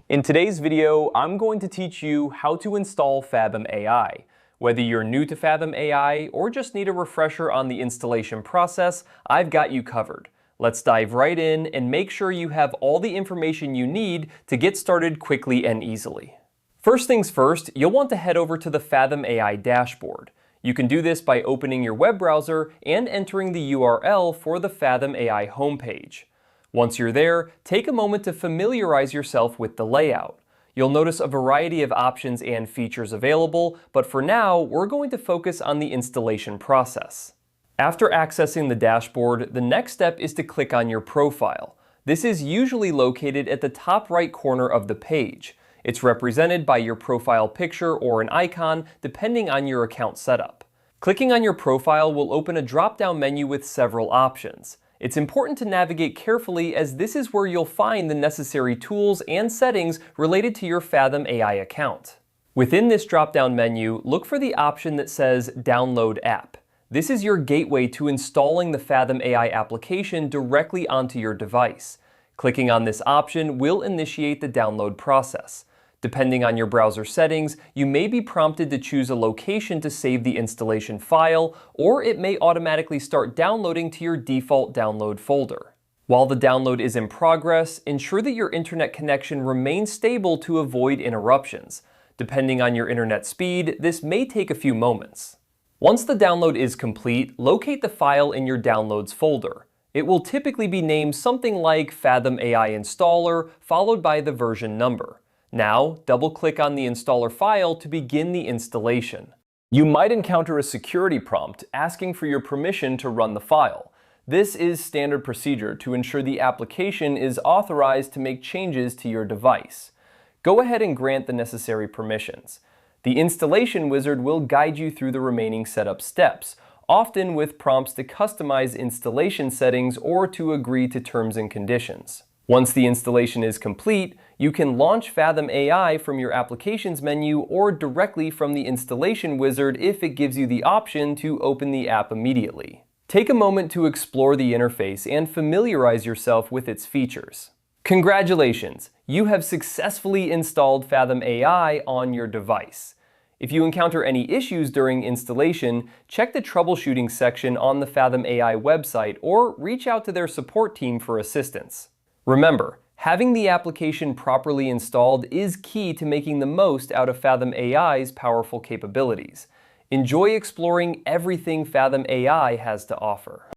In today's video, I'm going to teach you how to install Fathom AI. Whether you're new to Fathom AI or just need a refresher on the installation process, I've got you covered. Let's dive right in and make sure you have all the information you need to get started quickly and easily. First things first, you'll want to head over to the Fathom AI dashboard. You can do this by opening your web browser and entering the URL for the Fathom AI homepage. Once you're there, take a moment to familiarize yourself with the layout. You'll notice a variety of options and features available, but for now, we're going to focus on the installation process. After accessing the dashboard, the next step is to click on your profile. This is usually located at the top right corner of the page. It's represented by your profile picture or an icon, depending on your account setup. Clicking on your profile will open a drop-down menu with several options. It's important to navigate carefully as this is where you'll find the necessary tools and settings related to your Fathom AI account. Within this drop-down menu, look for the option that says Download App. This is your gateway to installing the Fathom AI application directly onto your device. Clicking on this option will initiate the download process. Depending on your browser settings, you may be prompted to choose a location to save the installation file, or it may automatically start downloading to your default download folder. While the download is in progress, ensure that your internet connection remains stable to avoid interruptions. Depending on your internet speed, this may take a few moments. Once the download is complete, locate the file in your Downloads folder. It will typically be named something like Fathom AI Installer, followed by the version number. Now, double-click on the installer file to begin the installation. You might encounter a security prompt asking for your permission to run the file. This is standard procedure to ensure the application is authorized to make changes to your device. Go ahead and grant the necessary permissions. The installation wizard will guide you through the remaining setup steps, often with prompts to customize installation settings or to agree to terms and conditions. Once the installation is complete, you can launch Fathom AI from your Applications menu or directly from the installation wizard if it gives you the option to open the app immediately. Take a moment to explore the interface and familiarize yourself with its features. Congratulations! You have successfully installed Fathom AI on your device. If you encounter any issues during installation, check the troubleshooting section on the Fathom AI website or reach out to their support team for assistance. Remember, having the application properly installed is key to making the most out of Fathom AI's powerful capabilities. Enjoy exploring everything Fathom AI has to offer.